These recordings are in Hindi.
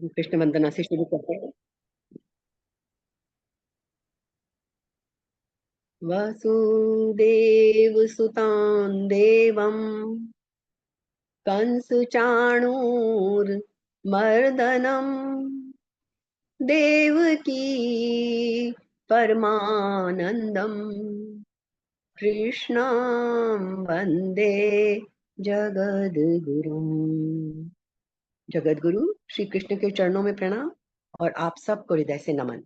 कृष्ण वंदना से शुरू करते हैं। वसुदेव सुतां देवं कंस चाणूर मर्दनम देवकी परमानंदम कृष्णं वंदे जगद्गुरुम। जगद्गुरु श्री कृष्ण के चरणों में प्रणाम और आप सबको हृदय से नमन।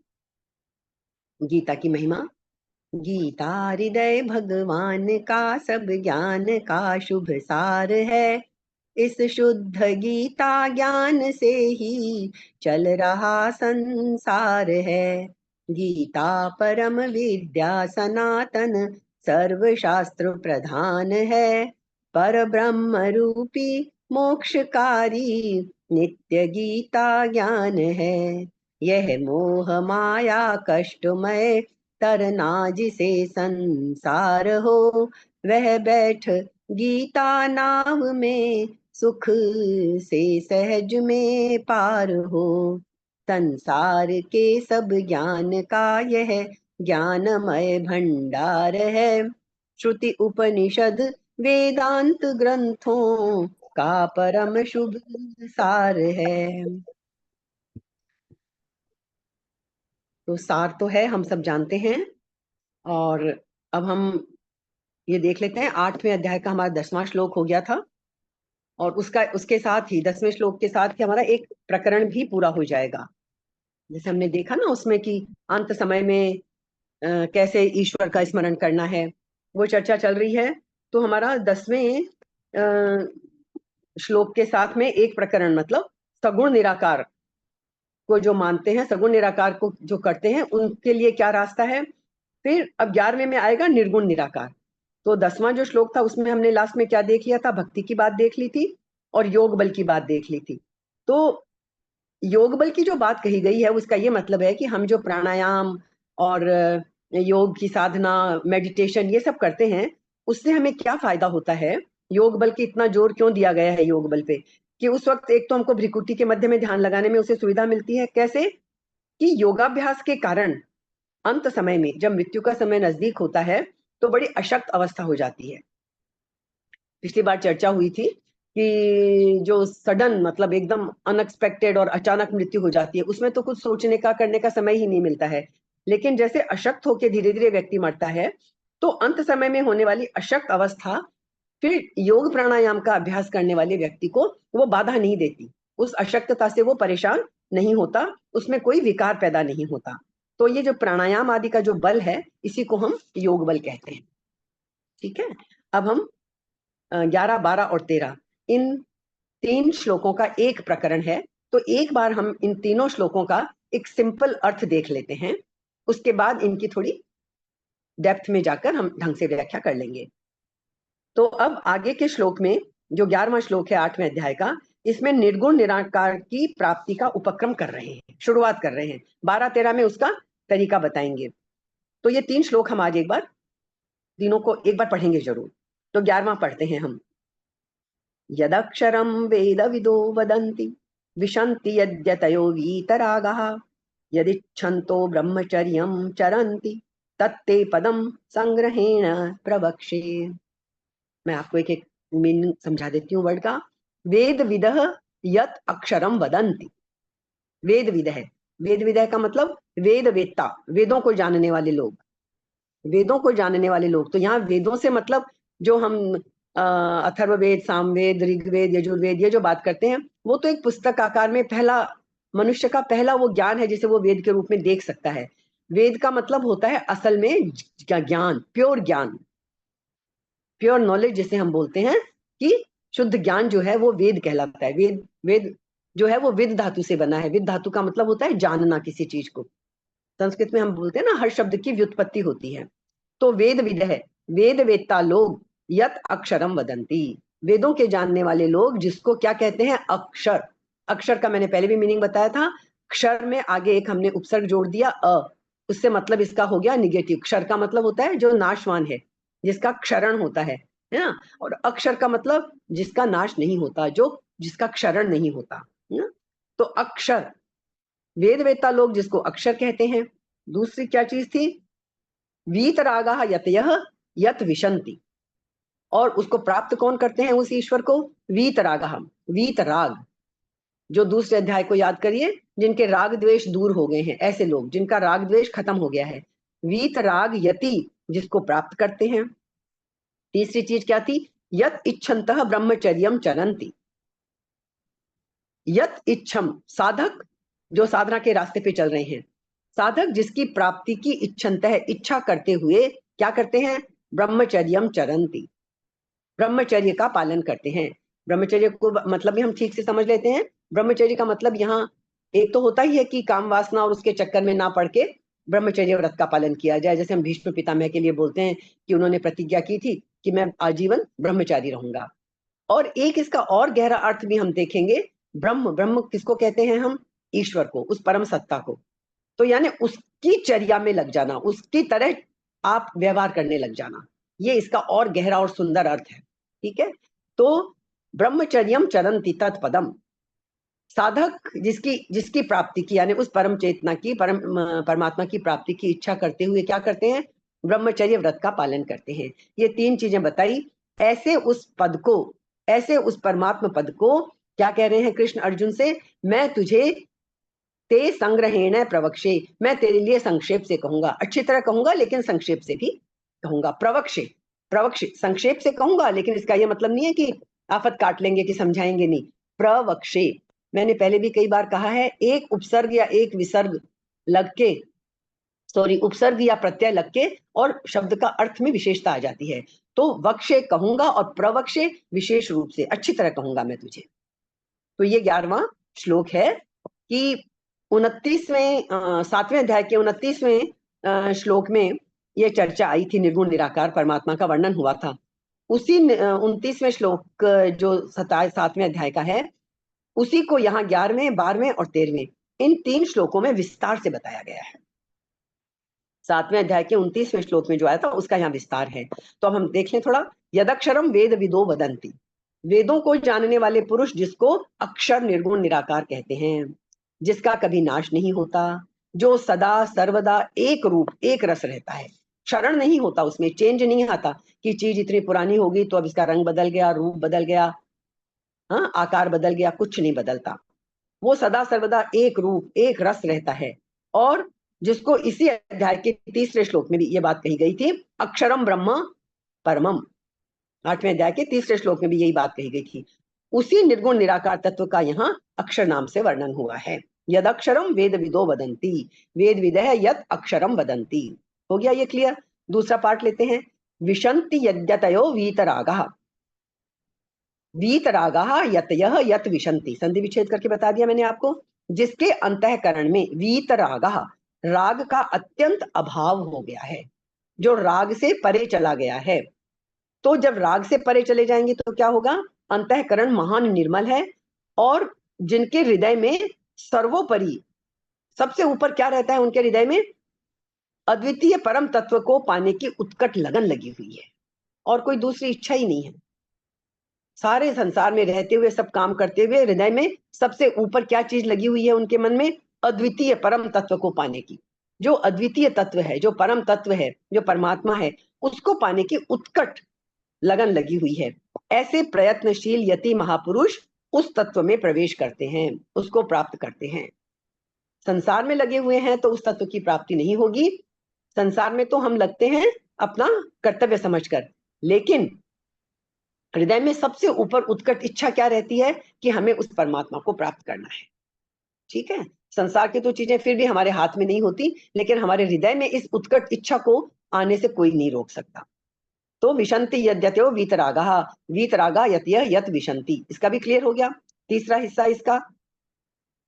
गीता की महिमा। गीता हृदय भगवान का सब ज्ञान का शुभ सार है। इस शुद्ध गीता ज्ञान से ही चल रहा संसार है। गीता परम विद्या सनातन सर्व शास्त्र प्रधान है। पर ब्रह्म रूपी मोक्षकारी नित्य गीता ज्ञान है। यह मोह माया कष्टमय तरना जिसे संसार हो, वह बैठ गीता नाव में सुख से सहज में पार हो। संसार के सब ज्ञान का यह ज्ञानमय भंडार है। श्रुति उपनिषद वेदांत ग्रंथों का परम शुभ सार है। तो सार तो है, हम सब जानते हैं। और अब हम ये देख लेते हैं, 8वें अध्याय का हमारा 10वां श्लोक हो गया था। और उसके साथ ही 10वें श्लोक के साथ ही हमारा एक प्रकरण भी पूरा हो जाएगा। जैसे हमने देखा ना उसमें कि अंत समय में कैसे ईश्वर का स्मरण करना है, वो चर्चा चल रही है। तो हमारा 10वें श्लोक के साथ में एक प्रकरण, मतलब सगुण निराकार को जो मानते हैं, सगुण निराकार को जो करते हैं, उनके लिए क्या रास्ता है। फिर अब 11वें में आएगा निर्गुण निराकार। तो 10वां जो श्लोक था उसमें हमने लास्ट में क्या देख लिया था, भक्ति की बात देख ली थी और योग बल की बात देख ली थी। तो योग बल की जो बात कही गई है उसका ये मतलब है कि हम जो प्राणायाम और योग की साधना, मेडिटेशन ये सब करते हैं, उससे हमें क्या फायदा होता है। योग बल की इतना जोर क्यों दिया गया है योग बल पे, कि उस वक्त एक तो हमको भ्रिकुटी के मध्य में ध्यान लगाने में उसे सुविधा मिलती है। कैसे कि योगाभ्यास के कारण अंत समय में जब मृत्यु का समय नजदीक होता है तो बड़ी अशक्त अवस्था हो जाती है। पिछली बार चर्चा हुई थी कि जो सडन, मतलब एकदम अनएक्सपेक्टेड और अचानक मृत्यु हो जाती है, उसमें तो कुछ सोचने का, करने का समय ही नहीं मिलता है। लेकिन जैसे अशक्त होकर धीरे धीरे व्यक्ति मरता है, तो अंत समय में होने वाली अशक्त अवस्था फिर योग प्राणायाम का अभ्यास करने वाले व्यक्ति को वो बाधा नहीं देती। उस अशक्तता से वो परेशान नहीं होता, उसमें कोई विकार पैदा नहीं होता। तो ये जो प्राणायाम आदि का जो बल है, इसी को हम योग बल कहते हैं। ठीक है। अब हम 11, 12 और 13 इन 3 श्लोकों का एक प्रकरण है। तो एक बार हम इन तीनों श्लोकों का एक सिंपल अर्थ देख लेते हैं, उसके बाद इनकी थोड़ी डेप्थ में जाकर हम ढंग से व्याख्या कर लेंगे। तो अब आगे के श्लोक में, जो 11वां श्लोक है 8वें अध्याय का, इसमें निर्गुण निराकार की प्राप्ति का उपक्रम कर रहे हैं, शुरुआत कर रहे हैं। 12, 13 में उसका तरीका बताएंगे। तो ये 3 श्लोक हम आज एक बार, तीनों को एक बार पढ़ेंगे जरूर। तो 11वां पढ़ते हैं हम। यदक्षरं वेदविदो वदन्ति विशन्ति यद्यतयो वीतरागः यदिच्छन्तो ब्रह्मचर्यं चरन्ति तत्ते पदं संग्रहेण प्रवक्षे। मैं आपको एक एक मीनिंग समझा देती हूँ वर्ड का। वेद विदः यत अक्षरम वदन्ति। वेद विद है, वेद विद का मतलब वेद वेत्ता, वेदों को जानने वाले लोग, वेदों को जानने वाले लोग। तो यहाँ वेदों से मतलब जो हम अथर्ववेद, सामवेद, ऋग्वेद, यजुर्वेद ये जो बात करते हैं, वो तो एक पुस्तक आकार में पहला, मनुष्य का पहला वो ज्ञान है जिसे वो वेद के रूप में देख सकता है। वेद का मतलब होता है असल में ज्ञान, प्योर ज्ञान, प्योर नॉलेज जिसे हम बोलते हैं, कि शुद्ध ज्ञान जो है वो वेद कहलाता है। वेद, वेद जो है वो विद धातु से बना है। विद धातु का मतलब होता है जानना किसी चीज को। संस्कृत में हम बोलते हैं ना, हर शब्द की व्युत्पत्ति होती है। तो वेद विद है, वेद वेत्ता लोग यत अक्षरम वदंती, वेदों के जानने वाले लोग जिसको क्या कहते हैं, अक्षर। अक्षर का मैंने पहले भी मीनिंग बताया था। क्षर में आगे एक हमने उपसर्ग जोड़ दिया अ, उससे मतलब इसका हो गया निगेटिव। क्षर का मतलब होता है जो नाशवान है, जिसका क्षरण होता है ना। और अक्षर का मतलब जिसका नाश नहीं होता, जो जिसका क्षरण नहीं होता, है ना। तो अक्षर, वेद वेत्ता लोग जिसको अक्षर कहते हैं। दूसरी क्या चीज थी? वीतरागः यतयः यत विशन्ति, और उसको प्राप्त कौन करते हैं? उस ईश्वर को। वीतरागः, वीतराग, जो दूसरे अध्याय को याद करिए, जिनके राग द्वेष दूर हो गए हैं, ऐसे लोग जिनका राग द्वेष खत्म हो गया है। वीतराग यति, जिसको प्राप्त करते हैं। तीसरी चीज क्या थी? यत इच्छन्तः ब्रह्मचर्यम चरन्ति। यत इच्छम, साधक जो साधना के रास्ते पे चल रहे हैं, साधक जिसकी प्राप्ति की इच्छन्तः, इच्छा करते हुए क्या करते हैं? ब्रह्मचर्यम चरन्ति, ब्रह्मचर्य का पालन करते हैं। ब्रह्मचर्य को मतलब भी हम ठीक से समझ लेते हैं। ब्रह्मचर्य का मतलब यहाँ एक तो होता ही है कि काम वासना और उसके चक्कर में ना पड़ के ब्रह्मचर्य व्रत का पालन किया जाए। जैसे हम भीष्म पितामह के लिए बोलते हैं कि उन्होंने प्रतिज्ञा की थी कि मैं आजीवन ब्रह्मचारी रहूंगा। और एक इसका और गहरा अर्थ भी हम देखेंगे। ब्रह्म, ब्रह्म किसको कहते हैं हम? ईश्वर को, उस परम सत्ता को। तो यानी उसकी चर्या में लग जाना, उसकी तरह आप व्यवहार करने लग जाना, ये इसका और गहरा और सुंदर अर्थ है। ठीक है, तो ब्रह्मचर्यम चरन्ति तत्पदम, साधक जिसकी जिसकी प्राप्ति की, यानी उस परम चेतना की, परमात्मा की प्राप्ति की इच्छा करते हुए क्या करते हैं? ब्रह्मचर्य व्रत का पालन करते हैं। ये तीन चीजें बताई। ऐसे उस पद को, ऐसे उस परमात्मा पद को क्या कह रहे हैं कृष्ण अर्जुन से? मैं तुझे ते संग्रहेण प्रवक्षे, मैं तेरे लिए संक्षेप से कहूंगा, अच्छी तरह कहूंगा लेकिन संक्षेप से भी कहूंगा। प्रवक्षे, प्रवक्षे, संक्षेप से कहूंगा, लेकिन इसका यह मतलब नहीं है कि आफत काट लेंगे कि समझाएंगे नहीं। प्रवक्षे, मैंने पहले भी कई बार कहा है, एक उपसर्ग या एक विसर्ग लग के, सॉरी, उपसर्ग या प्रत्यय लग के और शब्द का अर्थ में विशेषता आ जाती है। तो वक्षे कहूंगा और प्रवक्षे विशेष रूप से अच्छी तरह कहूंगा मैं तुझे। तो ये 11वां श्लोक है कि 29वें 7वें अध्याय के 29वें श्लोक में ये चर्चा आई थी, निर्गुण निराकार परमात्मा का वर्णन हुआ था। उसी 29वें श्लोक जो 7वें अध्याय का है, उसी को यहाँ 11वें, 12वें और 13वें, इन 3 श्लोकों में विस्तार से बताया गया है। 7वें अध्याय के 29वें श्लोक में जो आया था उसका यहाँ विस्तार है। तो अब हम देख लें थोड़ा। यदक्षरम वेद विदो वदंती, वेदों को जानने वाले पुरुष जिसको अक्षर निर्गुण निराकार कहते हैं, जिसका कभी नाश नहीं होता, जो सदा सर्वदा एक रूप एक रस रहता है, क्षरण नहीं होता, उसमें चेंज नहीं आता कि चीज इतनी पुरानी होगी तो अब इसका रंग बदल गया, रूप बदल गया, हाँ, आकार बदल गया, कुछ नहीं बदलता। वो सदा सर्वदा एक रूप एक रस रहता है। और जिसको इसी अध्याय के 3रे श्लोक में भी ये बात कही गई थी, अक्षरम ब्रह्म परमम, 8वें अध्याय के 3रे श्लोक में भी यही बात कही गई थी। उसी निर्गुण निराकार तत्व का यहाँ अक्षर नाम से वर्णन हुआ है। यद अक्षरम वेद विदो वदंती, वेद विदः यद अक्षरम वदंती। हो गया ये क्लियर? दूसरा पार्ट लेते हैं। विशन्ति यद्यतयो वीतरागः, वीतरागः यतयः यत विशन्ति, संधि विच्छेद करके बता दिया मैंने आपको। जिसके अंतःकरण में वीतरागः, राग का अत्यंत अभाव हो गया है, जो राग से परे चला गया है। तो जब राग से परे चले जाएंगे तो क्या होगा? अंतःकरण महान निर्मल है, और जिनके हृदय में सर्वोपरि, सबसे ऊपर क्या रहता है उनके हृदय में? अद्वितीय परम तत्व को पाने की उत्कट लगन लगी हुई है, और कोई दूसरी इच्छा ही नहीं है। सारे संसार में रहते हुए, सब काम करते हुए, हृदय में सबसे ऊपर क्या चीज लगी हुई है उनके मन में? अद्वितीय परम तत्व को पाने की। जो अद्वितीय तत्व है, जो परम तत्व है, जो परमात्मा है, उसको पाने की उत्कट लगन लगी हुई है। ऐसे प्रयत्नशील यति महापुरुष उस तत्व में प्रवेश करते हैं, उसको प्राप्त करते हैं। संसार में लगे हुए हैं तो उस तत्व की प्राप्ति नहीं होगी। संसार में तो हम लगते हैं अपना कर्तव्य समझकर, लेकिन हृदय में सबसे ऊपर उत्कट इच्छा क्या रहती है? कि हमें उस परमात्मा को प्राप्त करना है। ठीक है, संसार की तो चीजें फिर भी हमारे हाथ में नहीं होती, लेकिन हमारे हृदय में इस उत्कट इच्छा को आने से कोई नहीं रोक सकता। तो विशन्ति यद्यतो वीतरागः, वीतरागा यतयः यत विशन्ति, इसका भी क्लियर हो गया। तीसरा हिस्सा इसका,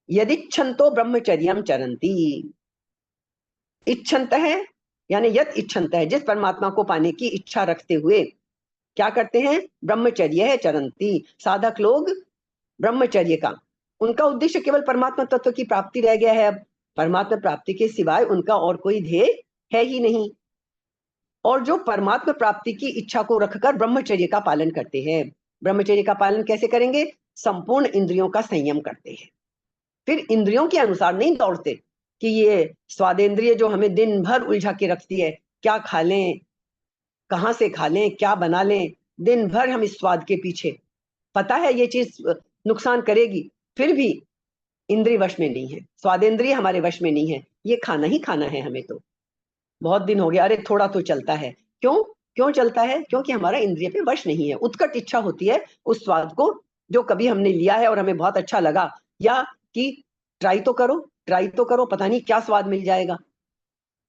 यदिच्छन्तो ब्रह्मचर्यम चरन्ति, इच्छन्तः यानी यत इच्छन्तः, जिस परमात्मा को पाने की इच्छा रखते हुए क्या करते हैं? ब्रह्मचर्य है चरन्ति, साधक लोग ब्रह्मचर्य का, उनका उद्देश्य केवल परमात्मा तत्व की प्राप्ति रह गया है। अब परमात्मा प्राप्ति के सिवाय उनका और कोई ध्येय है ही नहीं। और जो परमात्मा प्राप्ति की इच्छा को रखकर ब्रह्मचर्य का पालन करते हैं। ब्रह्मचर्य का पालन कैसे करेंगे? संपूर्ण इंद्रियों का संयम करते हैं। फिर इंद्रियों के अनुसार नहीं दौड़ते कि ये स्वादेंद्रिय जो हमें दिन भर उलझा के रखती है, क्या खा लें, कहाँ से खा लें, क्या बना लें, दिन भर हम इस स्वाद के पीछे, पता है ये चीज नुकसान करेगी, फिर भी इंद्रिय वश में नहीं है, स्वादेंद्रिय हमारे वश में नहीं है, ये खाना ही खाना है हमें। तो बहुत दिन हो गया, अरे थोड़ा तो चलता है, क्यों क्यों चलता है? क्योंकि हमारा इंद्रिय पे वश नहीं है। उत्कट इच्छा होती है उस स्वाद को जो कभी हमने लिया है और हमें बहुत अच्छा लगा, या कि ट्राई तो करो, ट्राई तो करो, पता नहीं क्या स्वाद मिल जाएगा।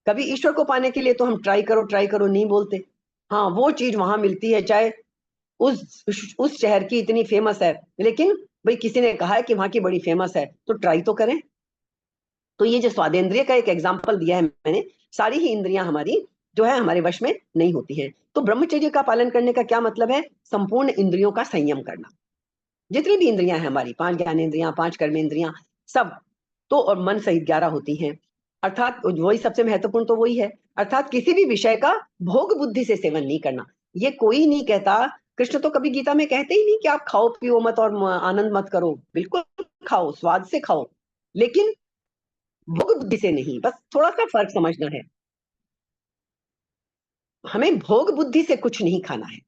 कभी ईश्वर को पाने के लिए तो हम ट्राई करो नहीं बोलते। हाँ, वो चीज वहां मिलती है, चाहे उस शहर की इतनी फेमस है, लेकिन भाई किसी ने कहा है कि वहां की बड़ी फेमस है, तो ट्राई तो करें। तो ये जो स्वादेंद्रिय का एक एग्जाम्पल दिया है मैंने, सारी ही इंद्रियां हमारी जो है हमारे वश में नहीं होती हैं। तो ब्रह्मचर्य का पालन करने का क्या मतलब है? संपूर्ण इंद्रियों का संयम करना। जितनी भी इंद्रियां हैं हमारी, 5 ज्ञानेंद्रियां, 5 कर्मेंद्रियां, सब, तो और मन सहित 11 होती हैं। अर्थात वही सबसे महत्वपूर्ण तो वही है, अर्थात किसी भी विषय का भोग बुद्धि से सेवन नहीं करना। ये कोई नहीं कहता, कृष्ण तो कभी गीता में कहते ही नहीं कि आप खाओ पियो मत और आनंद मत करो, बिल्कुल खाओ, स्वाद से खाओ, लेकिन भोग बुद्धि से नहीं। बस थोड़ा सा फर्क समझना है, हमें भोग बुद्धि से कुछ नहीं खाना है।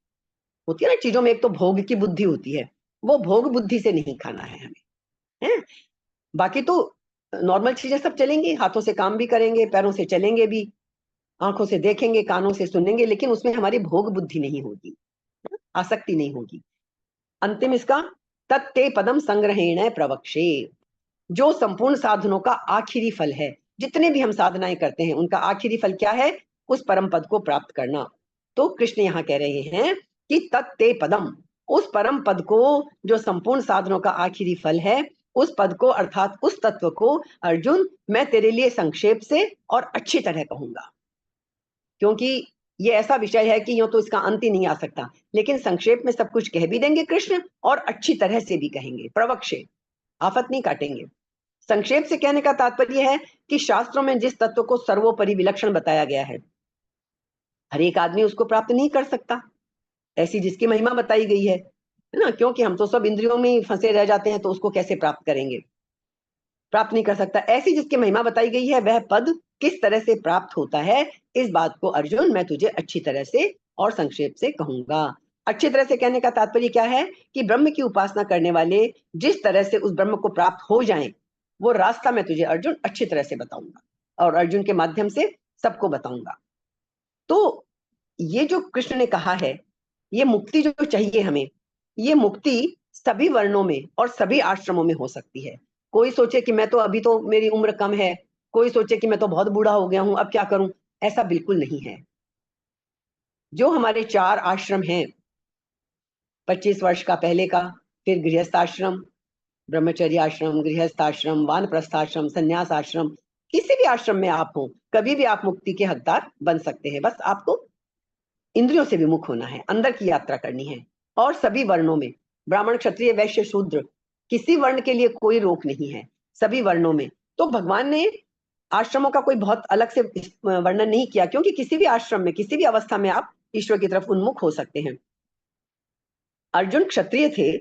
होती है ना चीजों में, एक तो भोग की बुद्धि होती है, वो भोग बुद्धि से नहीं खाना है हमें, है। बाकी तो नॉर्मल चीजें सब चलेंगी, हाथों से काम भी करेंगे, पैरों से चलेंगे भी, आंखों से देखेंगे, कानों से सुनेंगे, लेकिन उसमें हमारी भोग बुद्धि नहीं होगी, आसक्ति नहीं होगी। अंतिम इसका, तत्ते पदम संग्रहेण प्रवक्षे, जो संपूर्ण साधनों का आखिरी फल है। जितने भी हम साधनाएं करते हैं उनका आखिरी फल क्या है? उस परम पद को प्राप्त करना। तो कृष्ण यहाँ कह रहे हैं कि तत्ते पदम, उस परम पद को, जो संपूर्ण साधनों का आखिरी फल है, उस पद को अर्थात उस तत्व को अर्जुन मैं तेरे लिए संक्षेप से और अच्छी तरह कहूंगा, क्योंकि ये ऐसा विषय है कि यूं तो इसका अंत ही नहीं आ सकता, लेकिन संक्षेप में सब कुछ कह भी देंगे कृष्ण और अच्छी तरह से भी कहेंगे। प्रवक्षे, आफत नहीं काटेंगे। संक्षेप से कहने का तात्पर्य है कि शास्त्रों में जिस तत्व को सर्वोपरि विलक्षण बताया गया है, हर एक आदमी उसको प्राप्त नहीं कर सकता, ऐसी जिसकी महिमा बताई गई है ना, क्योंकि हम तो सब इंद्रियों में फंसे रह जाते हैं, तो उसको कैसे प्राप्त करेंगे? प्राप्त नहीं कर सकता। ऐसी जिसकी महिमा बताई गई है, वह पद किस तरह से प्राप्त होता है, इस बात को अर्जुन मैं तुझे अच्छी तरह से और संक्षेप से कहूंगा। अच्छी तरह से कहने का तात्पर्य क्या है? कि ब्रह्म की उपासना करने वाले जिस तरह से उस ब्रह्म को प्राप्त हो जाएं, वो रास्ता मैं तुझे अर्जुन अच्छी तरह से बताऊंगा, और अर्जुन के माध्यम से सबको बताऊंगा। तो ये जो कृष्ण ने कहा है, ये मुक्ति जो चाहिए हमें, ये मुक्ति सभी वर्णों में और सभी आश्रमों में हो सकती है। कोई सोचे कि मैं तो अभी तो मेरी उम्र कम है, कोई सोचे कि मैं तो बहुत बूढ़ा हो गया हूं, अब क्या करूं, ऐसा बिल्कुल नहीं है। जो हमारे 4 आश्रम हैं, 25 वर्ष का पहले का, फिर गृहस्थ आश्रम, ब्रह्मचर्य आश्रम, गृहस्थ आश्रम, वानप्रस्थ आश्रम, संन्यास आश्रम, किसी भी आश्रम में आप हो, कभी भी आप मुक्ति के हकदार बन सकते हैं। बस आपको इंद्रियों से विमुख होना है, अंदर की यात्रा करनी है। और सभी वर्णों में, ब्राह्मण क्षत्रिय वैश्य शूद्र, किसी वर्ण के लिए कोई रोक नहीं है, सभी वर्णों में। तो भगवान ने आश्रमों का कोई बहुत अलग से वर्णन नहीं किया, क्योंकि किसी भी आश्रम में, किसी भी अवस्था में आप ईश्वर की तरफ उन्मुख हो सकते हैं। अर्जुन क्षत्रिय थे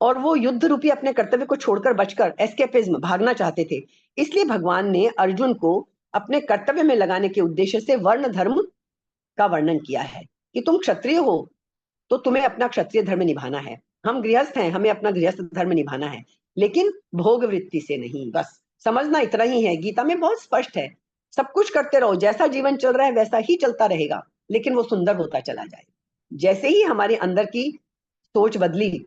और वो युद्ध रूपी अपने कर्तव्य को छोड़कर बचकर एस्केपिज्म, भागना चाहते थे। इसलिए भगवान ने अर्जुन को अपने कर्तव्य में लगाने के उद्देश्य से वर्ण धर्म का वर्णन किया है कि तुम क्षत्रिय हो तो तुम्हें अपना क्षत्रिय धर्म निभाना है, हम गृहस्थ हैं, हमें अपना गृहस्थ धर्म निभाना है, लेकिन भोग वृत्ति से नहीं। बस समझना इतना ही है, गीता में बहुत स्पष्ट है। सब कुछ करते रहो, जैसा जीवन चल रहा है वैसा ही चलता रहेगा, लेकिन वो सुंदर होता चला जाए। जैसे ही हमारे अंदर की सोच बदली,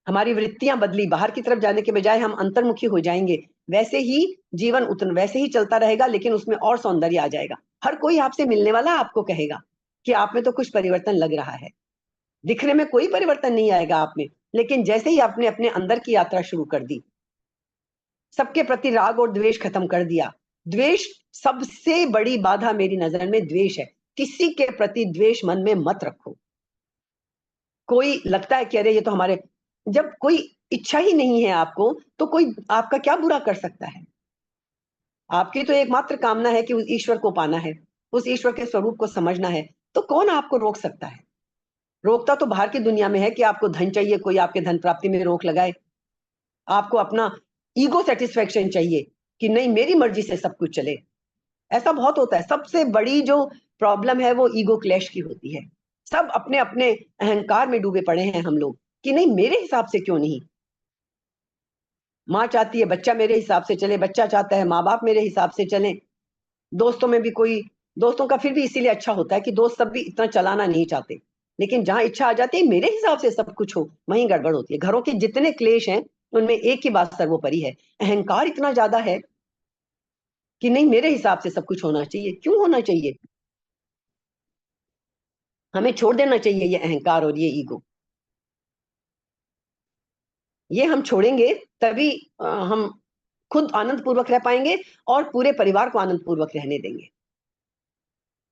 हमारी वृत्तियां बदली, बाहर की तरफ जाने के बजाय हम अंतर्मुखी हो जाएंगे, वैसे ही जीवन उतना वैसे ही चलता रहेगा, लेकिन उसमें और सौंदर्य आ जाएगा। हर कोई आपसे मिलने वाला आपको कहेगा कि आप में तो कुछ परिवर्तन लग रहा है। दिखने में कोई परिवर्तन नहीं आएगा आप में, लेकिन जैसे ही आपने अपने अंदर की यात्रा शुरू कर दी, सबके प्रति राग और द्वेष खत्म कर दिया। द्वेष, सबसे बड़ी बाधा मेरी नजर में द्वेष है। किसी के प्रति द्वेष मन में मत रखो। कोई लगता है कि अरे ये तो हमारे, जब कोई इच्छा ही नहीं है आपको, तो कोई आपका क्या बुरा कर सकता है? आपकी तो एकमात्र कामना है कि उस ईश्वर को पाना है, उस ईश्वर के स्वरूप को समझना है, तो कौन आपको रोक सकता है? रोकता तो बाहर की दुनिया में है कि आपको धन चाहिए, कोई आपके धन प्राप्ति में रोक लगाए। आपको अपना ईगो सेटिस्फेक्शन चाहिए कि नहीं मेरी मर्जी से सब कुछ चले। ऐसा बहुत होता है। सबसे बड़ी जो प्रॉब्लम है वो ईगो क्लैश की होती है। सब अपने अपने अहंकार में डूबे पड़े हैं हम लोग कि नहीं मेरे हिसाब से क्यों नहीं। माँ चाहती है बच्चा मेरे हिसाब से चले, बच्चा चाहता है माँ बाप मेरे हिसाब से चले। दोस्तों में भी कोई, दोस्तों का फिर भी इसीलिए अच्छा होता है कि दोस्त सब भी इतना चलाना नहीं चाहते, लेकिन जहां इच्छा आ जाती है मेरे हिसाब से सब कुछ हो, वहीं गड़बड़ होती है। घरों के जितने क्लेश हैं उनमें एक ही बात सर्वोपरि है, अहंकार इतना ज्यादा है कि नहीं मेरे हिसाब से सब कुछ होना चाहिए। क्यों होना चाहिए? हमें छोड़ देना चाहिए ये अहंकार और ये ईगो। ये हम छोड़ेंगे तभी हम खुद आनंद पूर्वक रह पाएंगे और पूरे परिवार को आनंद पूर्वक रहने देंगे।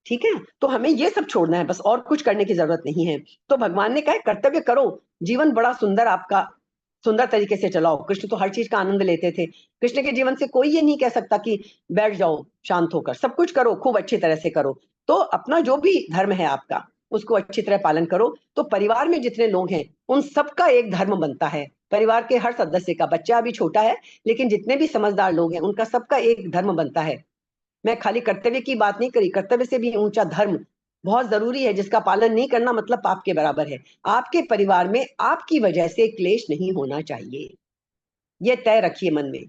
ठीक है, तो हमें ये सब छोड़ना है, बस और कुछ करने की जरूरत नहीं है। तो भगवान ने कहा कर्तव्य करो, जीवन बड़ा सुंदर आपका, सुंदर तरीके से चलाओ। कृष्ण तो हर चीज का आनंद लेते थे। कृष्ण के जीवन से कोई ये नहीं कह सकता कि बैठ जाओ शांत होकर, सब कुछ करो, खूब अच्छी तरह से करो। तो अपना जो भी धर्म है आपका उसको अच्छी तरह पालन करो। तो परिवार में जितने लोग हैं उन सबका एक धर्म बनता है। परिवार के हर सदस्य का, बच्चा अभी छोटा है लेकिन जितने भी समझदार लोग हैं उनका सबका एक धर्म बनता है। मैं खाली कर्तव्य की बात नहीं करी, कर्तव्य से भी ऊंचा धर्म बहुत जरूरी है, जिसका पालन नहीं करना मतलब पाप के बराबर है। आपके परिवार में आपकी वजह से क्लेश नहीं होना चाहिए, ये तय रखिए मन में।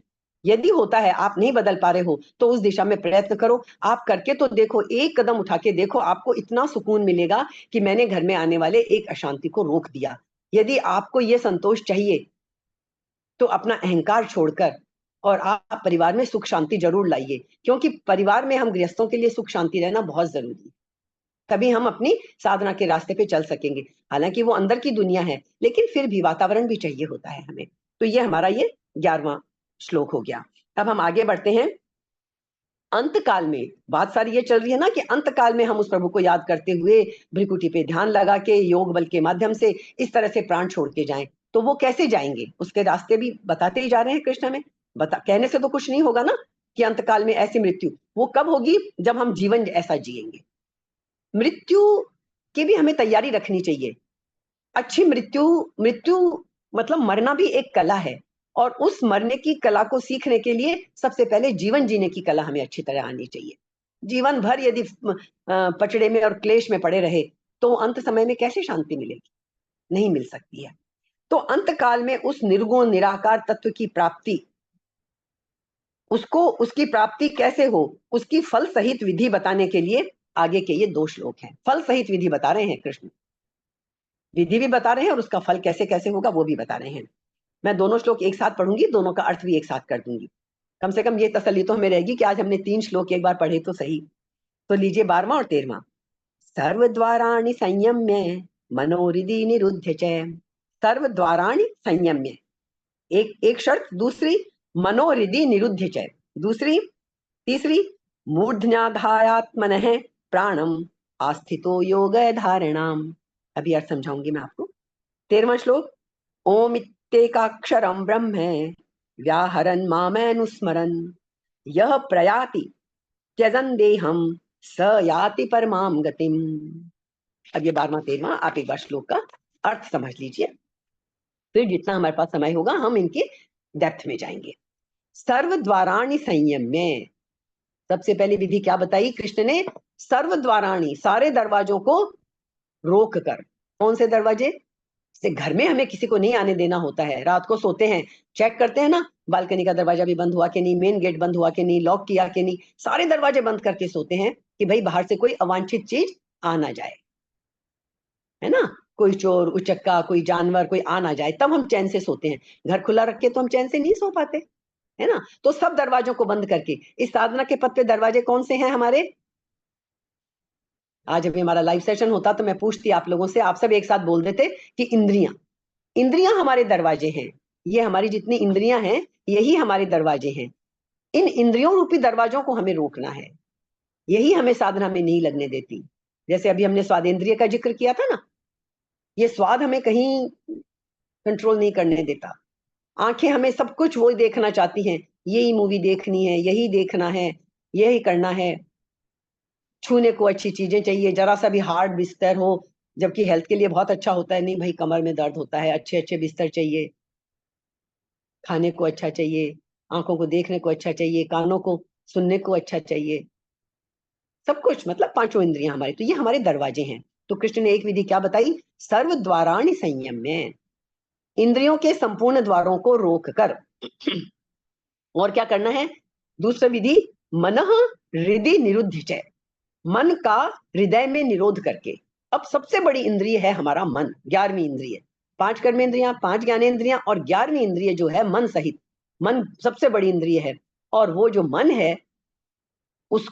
यदि होता है, आप नहीं बदल पा रहे हो, तो उस दिशा में प्रयत्न करो। आप करके तो देखो, एक कदम उठा के देखो, आपको इतना सुकून मिलेगा कि मैंने घर में आने वाले एक अशांति को रोक दिया। यदि आपको ये संतोष चाहिए तो अपना अहंकार छोड़कर और आप परिवार में सुख शांति जरूर लाइए, क्योंकि परिवार में हम गृहस्थों के लिए सुख शांति रहना बहुत जरूरी है। तभी हम अपनी साधना के रास्ते पे चल सकेंगे। हालांकि वो अंदर की दुनिया है, लेकिन फिर भी वातावरण भी चाहिए होता है हमें। तो ये हमारा ये 11वां श्लोक हो गया। अब हम आगे बढ़ते हैं। अंत काल में बात सारी ये चल रही है ना कि अंत काल में हम उस प्रभु को याद करते हुए भ्रिकुटी पे ध्यान लगा के योग बल के माध्यम से इस तरह से प्राण छोड़ के जाएं। तो वो कैसे जाएंगे उसके रास्ते भी बताते ही जा रहे हैं कृष्ण में। बता कहने से तो कुछ नहीं होगा ना कि अंत काल में ऐसी मृत्यु। वो कब होगी? जब हम जीवन ऐसा जिएंगे। मृत्यु की भी हमें तैयारी रखनी चाहिए। अच्छी मृत्यु, मृत्यु मतलब मरना भी एक कला है, और उस मरने की कला को सीखने के लिए सबसे पहले जीवन जीने की कला हमें अच्छी तरह आनी चाहिए। जीवन भर यदि पचड़े में और क्लेश में पड़े रहे तो अंत समय में कैसे शांति मिलेगी? नहीं मिल सकती है। तो अंत काल में उस निर्गुण निराकार तत्व की प्राप्ति, उसको, उसकी प्राप्ति कैसे हो, उसकी फल सहित विधि बताने के लिए आगे के ये 2 श्लोक हैं। फल सहित विधि बता रहे हैं कृष्ण, विधि भी बता रहे हैं और उसका फल कैसे कैसे होगा वो भी बता रहे हैं। मैं दोनों श्लोक एक साथ पढ़ूंगी, दोनों का अर्थ भी एक साथ कर दूंगी। कम से कम ये तसल्ली तो हमें रहेगी कि आज हमने 3 श्लोक एक बार पढ़े तो सही। तो लीजिए 12वां और 13वां। सर्व द्वाराणि संयम्य मनोहृदि निरुद्ध च। सर्व द्वाराणि संयम्य, एक एक शर्त। दूसरी मनोहृदि निरुद्ध च। दूसरी, तीसरी मूर्धन्याधायात्मनः प्राणम आस्थितो योग धारणाम। अभी अर्थ समझाऊंगी मैं आपको। 13वां श्लोक। ओम इत्येकाक्षरं ब्रह्म व्याहरन् मामनुस्मरन् यः प्रयाति त्यजन् देहं स याति परमां गतिम्। अब ये 12वां 13वां आप एक बार श्लोक का अर्थ समझ लीजिए, फिर जितना हमारे पास समय होगा हम इनके डेप्थ में जाएंगे। सर्व द्वाराणि संयम्य, सबसे पहली विधि क्या बताई कृष्ण ने? सर्व द्वाराणि, सारे दरवाजों को रोक कर। कौन से दरवाजे? से घर में हमें किसी को नहीं आने देना होता है। रात को सोते हैं, चेक करते हैं ना, बालकनी का दरवाजा भी बंद हुआ कि नहीं, मेन गेट बंद हुआ कि नहीं, लॉक किया कि नहीं, सारे दरवाजे बंद करके सोते हैं कि भाई बाहर से कोई अवांछित चीज आ ना जाए, है ना। कोई चोर उचक्का, कोई जानवर, कोई आ ना जाए, तब हम चैन से सोते हैं। घर खुला रख के तो हम चैन से नहीं सो पाते, है ना। तो सब दरवाजों को बंद करके, इस साधना के पथ पे दरवाजे कौन से हैं हमारे? आज अभी हमारा लाइव सेशन होता तो मैं पूछती आप लोगों से, आप सब एक साथ बोल देते कि इंद्रियां, इंद्रियां हमारे दरवाजे हैं। ये हमारी जितनी इंद्रियां हैं यही हमारे दरवाजे हैं। इन इंद्रियों रूपी दरवाजों को हमें रोकना है, यही हमें साधना में नहीं लगने देती। जैसे अभी हमने स्वादेंद्रिय का जिक्र किया था ना, ये स्वाद हमें कहीं कंट्रोल नहीं करने देता। आंखें हमें सब कुछ वो देखना चाहती हैं, यही मूवी देखनी है, यही देखना है, यही करना है। छूने को अच्छी चीजें चाहिए, जरा सा भी हार्ड बिस्तर हो, जबकि हेल्थ के लिए बहुत अच्छा होता है, नहीं भाई कमर में दर्द होता है, अच्छे अच्छे बिस्तर चाहिए। खाने को अच्छा चाहिए, आंखों को देखने को अच्छा चाहिए, कानों को सुनने को अच्छा चाहिए, सब कुछ, मतलब पांचों इंद्रियां हमारी। तो ये हमारे दरवाजे हैं। तो कृष्ण ने एक विधि क्या बताई? सर्व द्वाराणि संयम्य, इंद्रियों के संपूर्ण द्वारों को रोक कर। और क्या करना है? दूसरा विधि, मनः हृदय निरुद्ध, मन का हृदय में निरोध करके। अब सबसे बड़ी इंद्रिय है हमारा मन, 11वीं इंद्रिय। 5 कर्मेंद्रियां, 5 ज्ञानेंद्रियां और 11वीं इंद्रिय जो है मन सहित, मन सबसे बड़ी इंद्रिय है। और वो जो मन है उस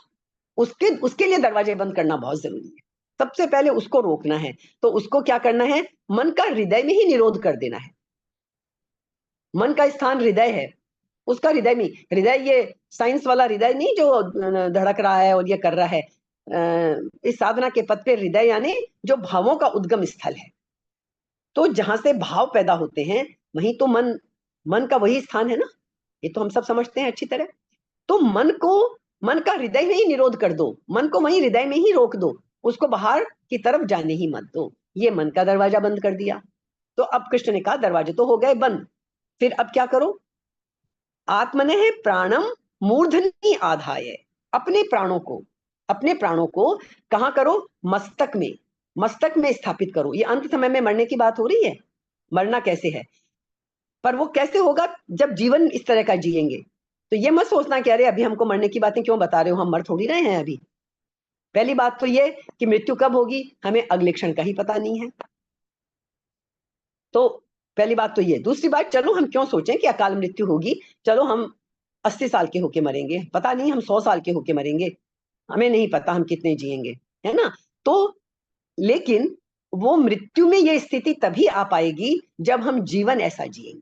उसके उसके लिए दरवाजे बंद करना बहुत जरूरी है। सबसे पहले उसको रोकना है। तो उसको क्या करना है? मन का हृदय में ही निरोध कर देना है। मन का स्थान हृदय है, उसका हृदय में, हृदय ये साइंस वाला हृदय नहीं जो धड़क रहा है और ये कर रहा है। इस साधना के पद पे हृदय यानी जो भावों का उद्गम स्थल है। तो जहां से भाव पैदा होते हैं वहीं तो मन, मन का वही स्थान है ना, ये तो हम सब समझते हैं अच्छी तरह। तो मन को, मन का हृदय में ही निरोध कर दो, मन को वहीं हृदय में ही रोक दो, उसको बाहर की तरफ जाने ही मत दो। ये मन का दरवाजा बंद कर दिया। तो अब कृष्ण ने कहा दरवाजे तो हो गए बंद, फिर अब क्या करो? आत्मनः प्राणम मूर्धनि आधाय, अपने प्राणों को, अपने प्राणों को कहां करो? मस्तक में, मस्तक में स्थापित करो। ये अंत समय में मरने की बात हो रही है। मरना कैसे है? पर वो कैसे होगा? जब जीवन इस तरह का जिएंगे। तो ये मत सोचना कि अरे अभी हमको मरने की बातें क्यों बता रहे हो, हम मर थोड़ी रहे हैं अभी। पहली बात तो ये कि मृत्यु कब होगी हमें अगले क्षण का ही पता नहीं है। तो पहली बात तो ये। दूसरी बात, चलो हम क्यों सोचें कि अकाल मृत्यु होगी, चलो हम 80 साल के होके मरेंगे, पता नहीं हम 100 साल के होके मरेंगे, हमें नहीं पता हम कितने जिएंगे, है ना। तो लेकिन वो मृत्यु में ये स्थिति तभी आ पाएगी जब हम जीवन ऐसा जिएंगे,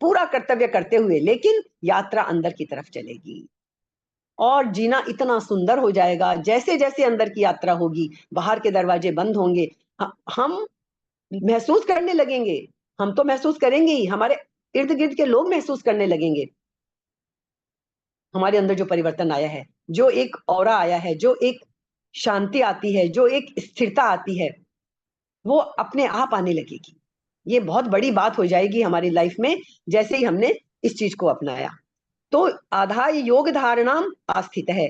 पूरा कर्तव्य करते हुए, लेकिन यात्रा अंदर की तरफ चलेगी और जीना इतना सुंदर हो जाएगा। जैसे जैसे अंदर की यात्रा होगी, बाहर के दरवाजे बंद होंगे, हम महसूस करने लगेंगे, हम तो महसूस करेंगे ही, हमारे इर्द गिर्द के लोग महसूस करने लगेंगे हमारे अंदर जो परिवर्तन आया है, जो एक ऑरा आया है, जो एक शांति आती है, जो एक स्थिरता आती है, वो अपने आप आने लगेगी। ये बहुत बड़ी बात हो जाएगी हमारी लाइफ में जैसे ही हमने इस चीज को अपनाया। तो आधाय योग धारणाम आस्थित है,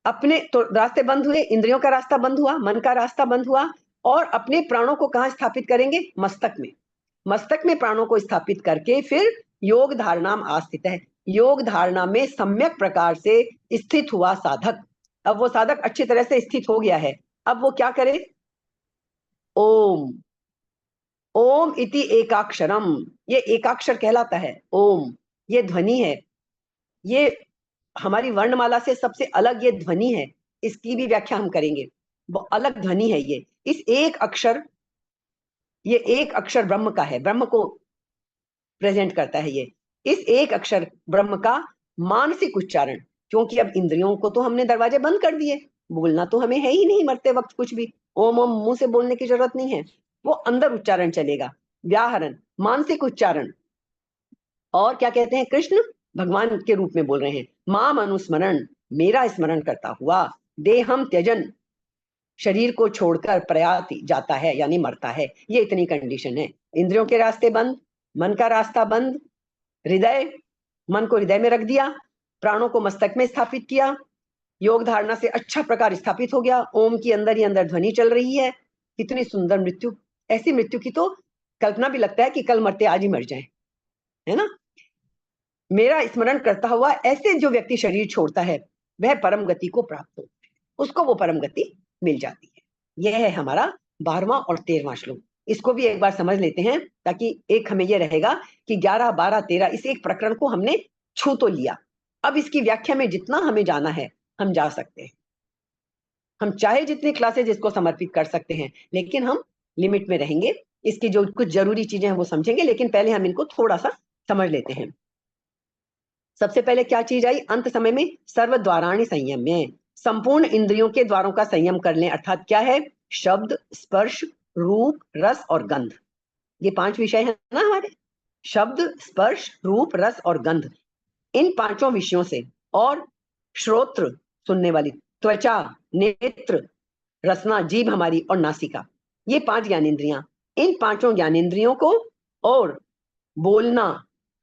अपने तो रास्ते बंद हुए, इंद्रियों का रास्ता बंद हुआ, मन का रास्ता बंद हुआ, और अपने प्राणों को कहां स्थापित करेंगे? मस्तक में। मस्तक में प्राणों को स्थापित करके फिर योग धारणा में आस्थित है, योग धारणा में सम्यक प्रकार से स्थित हुआ साधक। अब वो साधक अच्छी तरह से स्थित हो गया है, अब वो क्या करे? ओम, ओम इति एकाक्षरम, ये एकाक्षर कहलाता है ओम। ये ध्वनि है, ये हमारी वर्णमाला से सबसे अलग ये ध्वनि है, इसकी भी व्याख्या हम करेंगे। वो अलग ध्वनि है ये, इस एक अक्षर, ये एक अक्षर ब्रह्म का है, ब्रह्म को प्रेजेंट करता है ये। इस एक अक्षर ब्रह्म का मानसिक उच्चारण, क्योंकि अब इंद्रियों को तो हमने दरवाजे बंद कर दिए, बोलना तो हमें है ही नहीं मरते वक्त कुछ भी, ओम ओम मुंह से बोलने की जरूरत नहीं है, वो अंदर उच्चारण चलेगा, व्याहरण, मानसिक उच्चारण। और क्या कहते हैं कृष्ण? भगवान के रूप में बोल रहे हैं, माम अनुस्मरण, मेरा स्मरण करता हुआ, देहम त्यजन, शरीर को छोड़कर प्रयाति जाता है यानी मरता है। ये इतनी कंडीशन है। इंद्रियों के रास्ते बंद, मन का रास्ता बंद, हृदय, मन को हृदय में रख दिया, प्राणों को मस्तक में स्थापित किया, योग धारणा से अच्छा प्रकार स्थापित हो गया, ओम की अंदर ही अंदर ध्वनि चल रही है। कितनी सुंदर मृत्यु, ऐसी मृत्यु की तो कल्पना भी लगता है कि कल मरते आज ही मर जाए, है ना। मेरा स्मरण करता हुआ ऐसे जो व्यक्ति शरीर छोड़ता है वह परम गति को प्राप्त होता है, उसको वो परम गति मिल जाती है। यह है हमारा 12वां और 13वां श्लोक। इसको भी एक बार समझ लेते हैं ताकि एक हमें यह रहेगा कि 11, 12, 13 इस एक प्रकरण को हमने छू तो लिया, अब इसकी व्याख्या में जितना हमें जाना है हम जा सकते हैं। हम चाहे जितनी क्लासेज इसको समर्पित कर सकते हैं, लेकिन हम लिमिट में रहेंगे। इसकी जो कुछ जरूरी चीजें हैं वो समझेंगे, लेकिन पहले हम इनको थोड़ा सा समझ लेते हैं। सबसे पहले क्या चीज आई? अंत समय में सर्व द्वाराणि संयम्य, संपूर्ण इंद्रियों के द्वारों का संयम कर लें। अर्थात क्या है? शब्द, स्पर्श, रूप, रस और गंध, ये 5 विषय है ना हमारे। शब्द, स्पर्श, रूप, रस और गंध, इन 5 विषयों से, और श्रोत्र सुनने वाली, त्वचा, नेत्र, रसना जीभ हमारी, और नासिका, ये 5 ज्ञानेंद्रियां, इन 5 ज्ञानेंद्रियों को, और बोलना,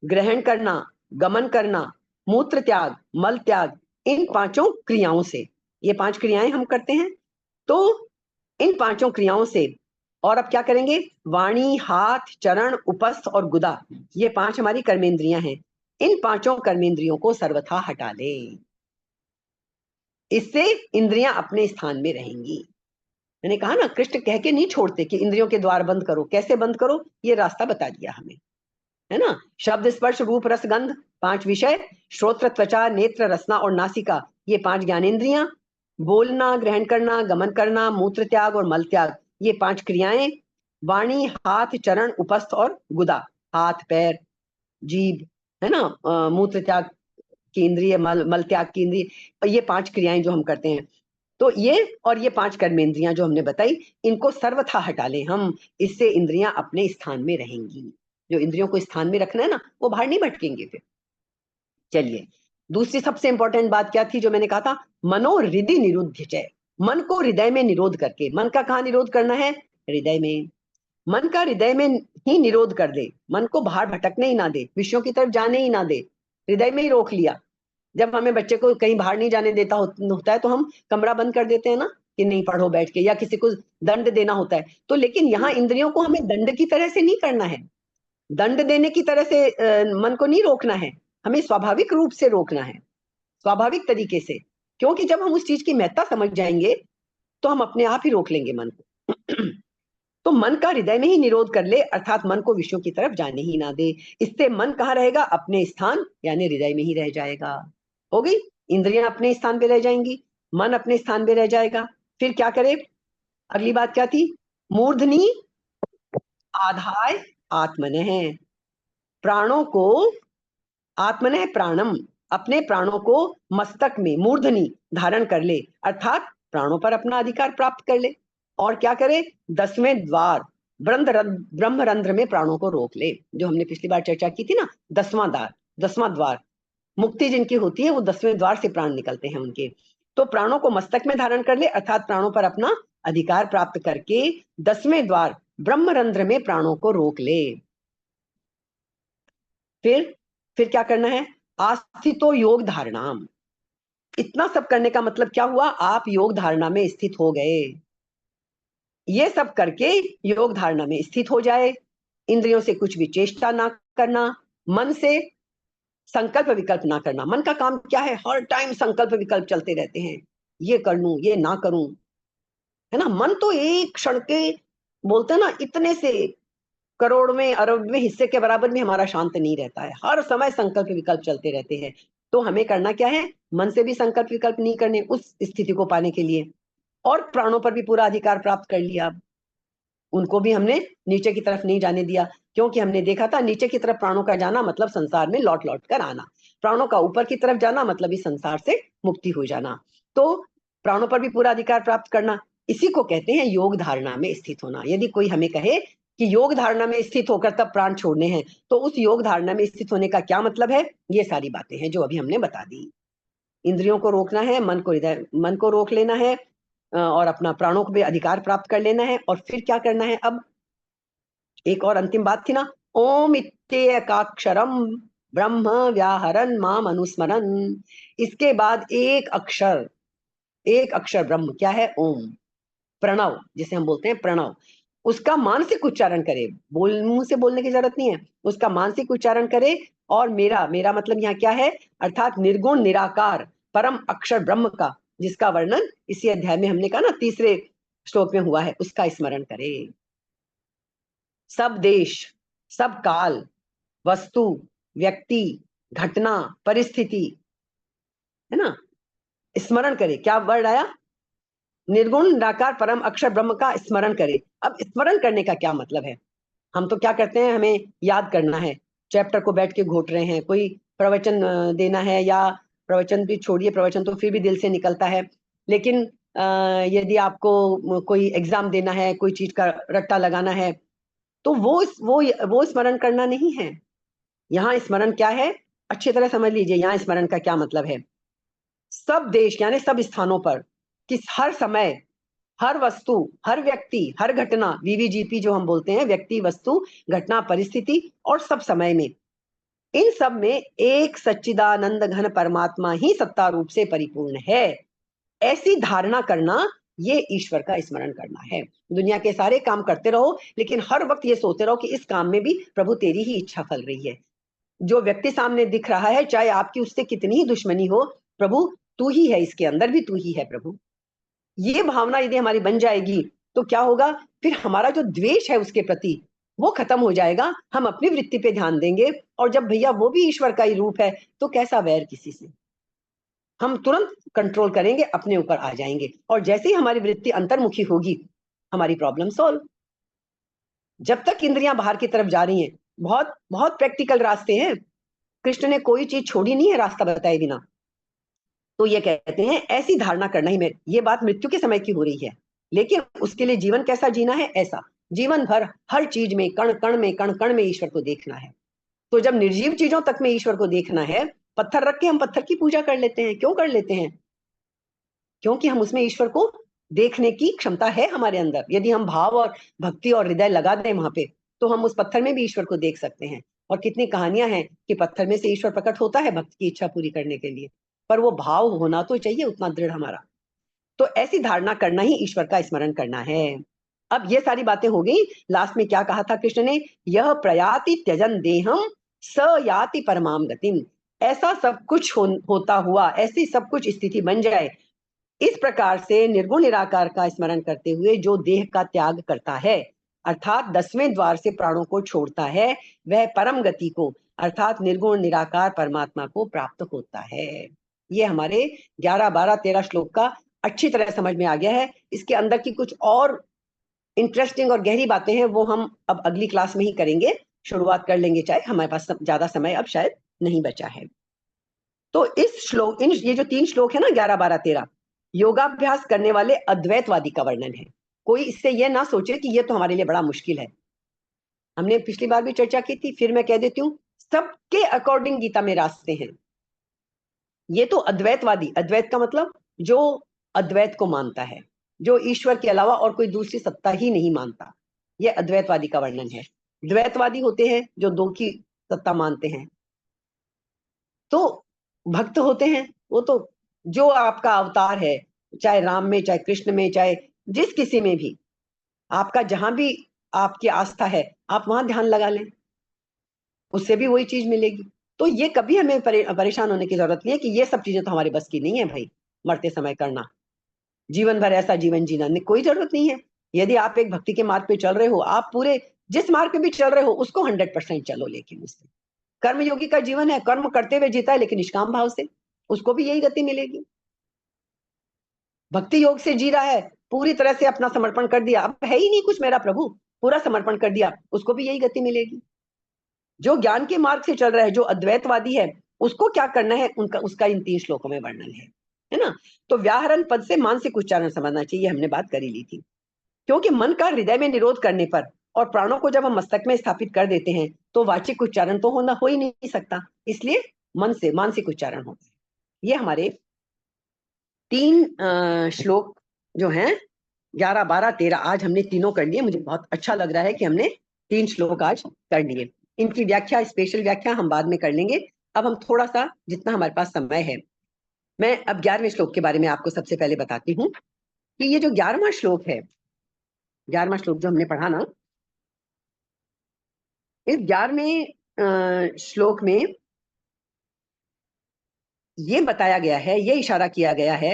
ग्रहण करना, गमन करना, मूत्र त्याग, मल त्याग, इन पांचों क्रियाओं से, ये 5 क्रियाएं हम करते हैं। तो इन पांचों क्रियाओं से, और अब क्या करेंगे, वाणी, हाथ, चरण, उपस्थ और गुदा, ये 5 हमारी कर्मेंद्रियां हैं। इन पांचों कर्मेंद्रियों को सर्वथा हटा ले, इससे इंद्रियां अपने स्थान में रहेंगी। मैंने कहा ना, कृष्ण कह के नहीं छोड़ते कि इंद्रियों के द्वार बंद करो, कैसे बंद करो, ये रास्ता बता दिया हमें, है ना। शब्द, स्पर्श, रूप, रस, गंध, 5 विषय, श्रोत्र, त्वचा, नेत्र, रसना और नासिका, ये 5 ज्ञानेंद्रियां, बोलना, ग्रहण करना, गमन करना, मूत्र त्याग और मल त्याग, ये 5 क्रियाएं, वाणी, हाथ, चरण, उपस्थ और गुदा, हाथ, पैर, जीभ, है ना, मूत्र त्याग की इंद्रिय, मल त्याग की इंद्रिय, और ये 5 क्रियाएं जो हम करते हैं। तो ये और ये 5 कर्मेंद्रियां जो हमने बताई, इनको सर्वथा हटा लें हम, इससे इंद्रियां अपने स्थान में रहेंगी। जो इंद्रियों को स्थान में रखना है ना, वो बाहर नहीं भटकेंगे फिर। चलिए, दूसरी सबसे इंपॉर्टेंट बात क्या थी जो मैंने कहा था, मनोहृदय निरुद्ध, मन को हृदय में निरोध करके। मन का कहाँ निरोध करना है, हृदय में। मन का हृदय में ही निरोध कर दे, मन को बाहर भटकने ही ना दे, विषयों की तरफ जाने ही ना दे, हृदय में ही रोक लिया। जब हमें बच्चे को कहीं बाहर नहीं जाने देता होता है तो हम कमरा बंद कर देते हैं ना, कि नहीं पढ़ो बैठ के, या किसी को दंड देना होता है। तो लेकिन यहाँ इंद्रियों को हमें दंड की तरह से नहीं करना है, दंड देने की तरह से मन को नहीं रोकना है, हमें स्वाभाविक रूप से रोकना है, स्वाभाविक तरीके से। क्योंकि जब हम उस चीज की महत्ता समझ जाएंगे तो हम अपने आप ही रोक लेंगे मन को। तो मन का हृदय में ही निरोध कर ले, अर्थात मन को विषयों की तरफ जाने ही ना दे। इससे मन कहाँ रहेगा, अपने स्थान यानी हृदय में ही रह जाएगा। हो गई, इंद्रियां अपने स्थान पे रह जाएंगी, मन अपने स्थान पे रह जाएगा। फिर क्या करे, अगली बात क्या थी, मूर्धनी आधाय आत्मनः, प्राणों को, आत्मनः प्राणम, अपने प्राणों को मस्तक में मूर्धनी धारण कर ले, अर्थात प्राणों पर अपना अधिकार प्राप्त कर ले। और क्या करे, 10वें द्वार ब्रह्मरंध्र में प्राणों को रोक ले, जो हमने पिछली बार चर्चा की थी ना, 10वां द्वार, मुक्ति जिनकी होती है वो 10वें द्वार से प्राण निकलते हैं उनके। तो प्राणों को मस्तक में धारण कर ले, अर्थात प्राणों पर अपना अधिकार प्राप्त करके 10वें द्वार ब्रह्मरंध्र में प्राणों को रोक ले। फिर क्या करना है, आस्थितो योग धारणा। इतना सब करने का मतलब क्या हुआ, आप योग धारणा में स्थित हो गए। ये सब करके योग धारणा में स्थित हो जाए, इंद्रियों से कुछ भी चेष्टा ना करना, मन से संकल्प विकल्प ना करना। मन का काम क्या है, हर टाइम संकल्प विकल्प चलते रहते हैं, ये कर लूं, ये ना करूं, है ना। मन तो एक क्षण के, बोलते हैं ना, इतने से करोड़ में अरब में हिस्से के बराबर भी हमारा शांत नहीं रहता है, हर समय संकल्प विकल्प चलते रहते हैं। तो हमें करना क्या है, मन से भी संकल्प विकल्प नहीं करने उस स्थिति को पाने के लिए। और प्राणों पर भी पूरा अधिकार प्राप्त कर लिया, उनको भी हमने नीचे की तरफ नहीं जाने दिया, क्योंकि हमने देखा था नीचे की तरफ प्राणों का जाना मतलब संसार में लौट लौट कर आना, प्राणों का ऊपर की तरफ जाना मतलब इस संसार से मुक्ति हो जाना। तो प्राणों पर भी पूरा अधिकार प्राप्त करना, इसी को कहते हैं योग धारणा में स्थित होना। यदि कोई हमें कहे कि योग धारणा में स्थित होकर तब प्राण छोड़ने हैं, तो उस योग धारणा में स्थित होने का क्या मतलब है, ये सारी बातें हैं जो अभी हमने बता दी। इंद्रियों को रोकना है, मन को रोक लेना है, और अपना प्राणों को भी अधिकार प्राप्त कर लेना है। और फिर क्या करना है, अब एक और अंतिम बात थी ना, ओम इत्येकाक्षरम ब्रह्म व्याहरन माम अनुस्मरन। इसके बाद एक अक्षर ब्रह्म क्या है, ओम, प्रणव जिसे हम बोलते हैं प्रणव, उसका मानसिक उच्चारण करे, मुंह से बोलने की जरूरत नहीं है, उसका मानसिक उच्चारण करे। और मेरा मेरा मतलब यहाँ क्या है, अर्थात निर्गुण निराकार परम अक्षर ब्रह्म का, जिसका वर्णन इसी अध्याय में हमने कहा ना, 3रे श्लोक में हुआ है, उसका स्मरण करे। सब देश, सब काल, वस्तु, व्यक्ति, घटना, परिस्थिति, है ना, स्मरण करे। क्या वर्ड आया, निर्गुण निराकार परम अक्षर ब्रह्म का स्मरण करे। अब स्मरण करने का क्या मतलब है, हम तो क्या करते हैं, हमें याद करना है, चैप्टर को बैठ के घोट रहे हैं, कोई प्रवचन देना है, या प्रवचन भी छोड़िए, प्रवचन तो फिर भी दिल से निकलता है, लेकिन यदि आपको कोई एग्जाम देना है, कोई चीज का रट्टा लगाना है, तो वो स्मरण करना नहीं है। यहाँ स्मरण क्या है, अच्छी तरह समझ लीजिए, यहाँ स्मरण का क्या मतलब है, सब देश यानी सब स्थानों पर, किस हर समय, हर वस्तु, हर व्यक्ति, हर घटना, वीवीजीपी जो हम बोलते हैं, व्यक्ति, वस्तु, घटना, परिस्थिति, और सब समय में इन सब में एक सच्चिदानंद घन परमात्मा ही सत्ता रूप से परिपूर्ण है, ऐसी धारणा करना ये ईश्वर का स्मरण करना है। दुनिया के सारे काम करते रहो, लेकिन हर वक्त ये सोचते रहो कि इस काम में भी प्रभु तेरी ही इच्छा फल रही है। जो व्यक्ति सामने दिख रहा है, चाहे आपकी उससे कितनी ही दुश्मनी हो, प्रभु तू ही है, इसके अंदर भी तू ही है प्रभु। ये भावना यदि हमारी बन जाएगी तो क्या होगा, फिर हमारा जो द्वेष है उसके प्रति वो खत्म हो जाएगा। हम अपनी वृत्ति पे ध्यान देंगे, और जब भैया वो भी ईश्वर का ही रूप है तो कैसा वैर किसी से, हम तुरंत कंट्रोल करेंगे, अपने ऊपर आ जाएंगे। और जैसे ही हमारी वृत्ति अंतर्मुखी होगी, हमारी प्रॉब्लम सॉल्व। जब तक इंद्रियां बाहर की तरफ जा रही हैं, बहुत बहुत प्रैक्टिकल रास्ते हैं, कृष्ण ने कोई चीज छोड़ी नहीं है रास्ता बताए बिना। तो ये कहते हैं ऐसी धारणा करना ही, में ये बात मृत्यु के समय की हो रही है, लेकिन उसके लिए जीवन कैसा जीना है, ऐसा जीवन भर हर चीज में, कण कण में ईश्वर को देखना है। तो जब निर्जीव चीजों तक में ईश्वर को देखना है, पत्थर रख के हम पत्थर की पूजा कर लेते हैं। क्यों कर लेते हैं? क्योंकि हम उसमें ईश्वर को देखने की क्षमता है हमारे अंदर। यदि हम भाव और भक्ति और हृदय लगा दें वहां पे, तो हम उस पत्थर में भी ईश्वर को देख सकते हैं। और कितनी कहानियां हैं कि पत्थर में से ईश्वर प्रकट होता है भक्त की इच्छा पूरी करने के लिए, पर वो भाव होना तो चाहिए उतना दृढ़ हमारा। तो ऐसी धारणा करना ही ईश्वर का स्मरण करना है। अब ये सारी बातें हो गई। लास्ट में क्या कहा था कृष्ण ने, यह प्रयाति त्यजन देहम स याति परमाम गतिम। ऐसा सब कुछ होता हुआ, ऐसी सब कुछ स्थिति बन जाए, इस प्रकार से निर्गुण निराकार का स्मरण करते हुए जो देह का त्याग करता है, अर्थात 10वें द्वार से प्राणों को छोड़ता है, वह परम गति को अर्थात निर्गुण निराकार परमात्मा को प्राप्त होता है। ये हमारे 11, 12, 13 श्लोक का अच्छी तरह समझ में आ गया है। इसके अंदर की कुछ और इंटरेस्टिंग और गहरी बातें हैं, वो हम अब अगली क्लास में ही करेंगे, शुरुआत कर लेंगे, चाहे हमारे पास ज्यादा समय अब शायद नहीं बचा है। तो इस श्लोक, ये जो 3 श्लोक है ना, 11, 12, 13, योगाभ्यास करने वाले अद्वैतवादी का वर्णन है। कोई इससे यह ना सोचे कि ये तो हमारे लिए बड़ा मुश्किल है। हमने पिछली बार भी चर्चा की थी, फिर मैं कह देती हूँ, सबके अकॉर्डिंग गीता में रास्ते हैं। ये तो अद्वैतवादी, अद्वैत का मतलब जो अद्वैत को मानता है, जो ईश्वर के अलावा और कोई दूसरी सत्ता ही नहीं मानता, ये अद्वैतवादी का वर्णन है। द्वैतवादी होते हैं जो दो की सत्ता मानते हैं। तो भक्त होते हैं वो तो जो आपका अवतार है, चाहे राम में, चाहे कृष्ण में, चाहे जिस किसी में भी, आपका जहां भी आपकी आस्था है, आप वहां ध्यान लगा लें, उससे भी वही चीज मिलेगी। तो ये कभी हमें परेशान होने की जरूरत नहीं है कि ये सब चीजें तो हमारे बस की नहीं है भाई, मरते समय करना, जीवन भर ऐसा जीवन जीना, कोई जरूरत नहीं है। यदि आप एक भक्ति के मार्ग पे चल रहे हो, आप पूरे जिस मार्ग पे भी चल रहे हो उसको 100% चलो, लेकिन उससे कर्मयोगी का जीवन है, कर्म करते हुए जीता है, लेकिन निष्काम भाव से, उसको भी यही गति मिलेगी। भक्ति योग से जी रहा है, पूरी तरह से अपना समर्पण कर दिया, अब है ही नहीं कुछ मेरा प्रभु, पूरा समर्पण कर दिया, उसको भी यही गति मिलेगी। जो ज्ञान के मार्ग से चल रहा है, जो अद्वैतवादी है, उसको क्या करना है, उनका उसका इन 3 श्लोकों में वर्णन है ना। तो व्याहरण पद से मानसिक उच्चारण समझना चाहिए, हमने बात कर ही ली थी। क्योंकि मन का हृदय में निरोध करने पर और प्राणों को जब हम मस्तक में स्थापित कर देते हैं, तो वाचिक उच्चारण तो हो ही नहीं सकता, इसलिए मन से मानसिक उच्चारण होता है। ये हमारे 3 श्लोक जो हैं, 11, 12, 13, आज हमने तीनों कर लिए। मुझे बहुत अच्छा लग रहा है कि हमने 3 श्लोक आज कर लिए। इनकी व्याख्या, स्पेशल व्याख्या हम बाद में कर लेंगे। अब हम थोड़ा सा, जितना हमारे पास समय है, मैं अब 11वें श्लोक के बारे में आपको सबसे पहले बताती हूँ कि ये जो 11वां श्लोक है, 11वां श्लोक जो हमने पढ़ा ना, इस 11वें श्लोक में ये बताया गया है, ये इशारा किया गया है।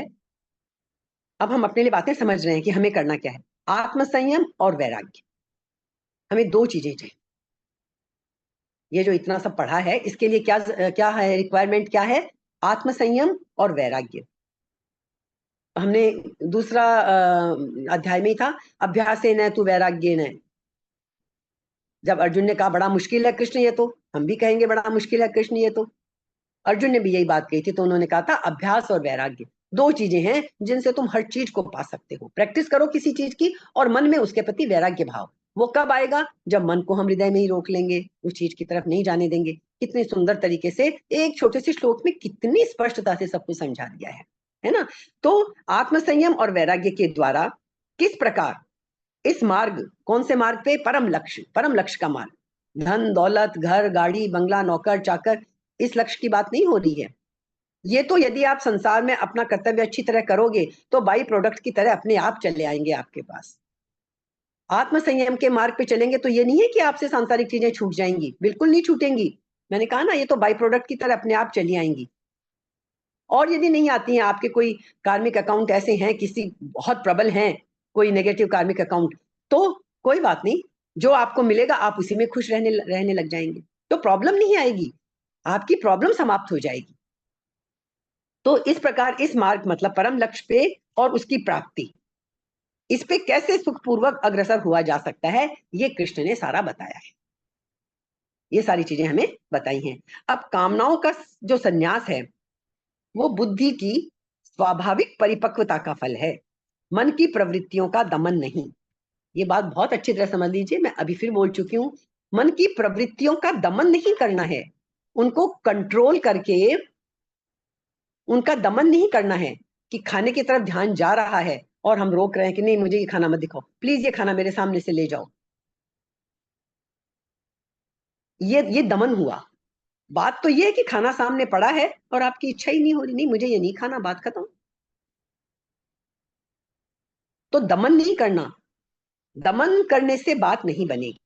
अब हम अपने लिए बातें समझ रहे हैं कि हमें करना क्या है। आत्मसंयम और वैराग्य, हमें 2 चीजें चाहिए। ये जो इतना सब पढ़ा है, इसके लिए क्या क्या है, रिक्वायरमेंट क्या है? आत्मसंयम और वैराग्य। हमने दूसरा अध्याय में ही था, अभ्यास न तू वैराग्य न। जब अर्जुन ने कहा बड़ा मुश्किल है कृष्ण ये, तो हम भी कहेंगे बड़ा मुश्किल है कृष्ण ये, तो अर्जुन ने भी यही बात कही थी, तो उन्होंने कहा था अभ्यास और वैराग्य 2 चीजें हैं जिनसे तुम हर चीज को पा सकते हो। प्रैक्टिस करो किसी चीज की, और मन में उसके प्रति वैराग्य भाव। वो कब आएगा? जब मन को हम हृदय में ही रोक लेंगे, उस चीज की तरफ नहीं जाने देंगे। कितने सुंदर तरीके से एक छोटे से श्लोक में कितनी स्पष्टता से सब कुछ समझा दिया है ना। तो आत्मसंयम और वैराग्य के द्वारा किस प्रकार इस मार्ग, कौन से मार्ग पे? परम लक्ष्य का मार्ग, धन दौलत, घर गाड़ी बंगला, नौकर चाकर, इस लक्ष्य की बात नहीं हो रही है। ये तो यदि आप संसार में अपना कर्तव्य अच्छी तरह करोगे तो बाई प्रोडक्ट की तरह अपने आप चले आएंगे आपके पास। आत्म संयम के मार्ग पे चलेंगे तो ये नहीं है कि आपसे सांसारिक चीजें छूट जाएंगी, बिल्कुल नहीं छूटेंगी। मैंने कहा ना, ये तो बाई प्रोडक्ट की तरह अपने आप चली आएंगी। और यदि नहीं आती हैं, आपके कोई कार्मिक अकाउंट ऐसे हैं, किसी बहुत प्रबल हैं, कोई नेगेटिव कार्मिक अकाउंट, तो कोई बात नहीं, जो आपको मिलेगा आप उसी में खुश रहने लग जाएंगे, तो प्रॉब्लम नहीं आएगी, आपकी प्रॉब्लम समाप्त हो जाएगी। तो इस प्रकार इस मार्ग मतलब परम लक्ष्य पे और उसकी प्राप्ति, इस पे कैसे सुखपूर्वक अग्रसर हुआ जा सकता है, ये कृष्ण ने सारा बताया है। ये सारी चीजें हमें बताई हैं। अब कामनाओं का जो संन्यास है वो बुद्धि की स्वाभाविक परिपक्वता का फल है, मन की प्रवृत्तियों का दमन नहीं। ये बात बहुत अच्छी तरह समझ लीजिए, मैं अभी फिर बोल चुकी हूं। मन की प्रवृत्तियों का दमन नहीं करना है, उनको कंट्रोल करके उनका दमन नहीं करना है कि खाने की तरफ ध्यान जा रहा है और हम रोक रहे हैं कि नहीं मुझे ये खाना मत दिखाओ, प्लीज ये खाना मेरे सामने से ले जाओ। ये दमन हुआ। बात तो ये है कि खाना सामने पड़ा है और आपकी इच्छा ही नहीं हो रही, नहीं मुझे ये नहीं खाना, बात खत्म। तो दमन नहीं करना, दमन करने से बात नहीं बनेगी।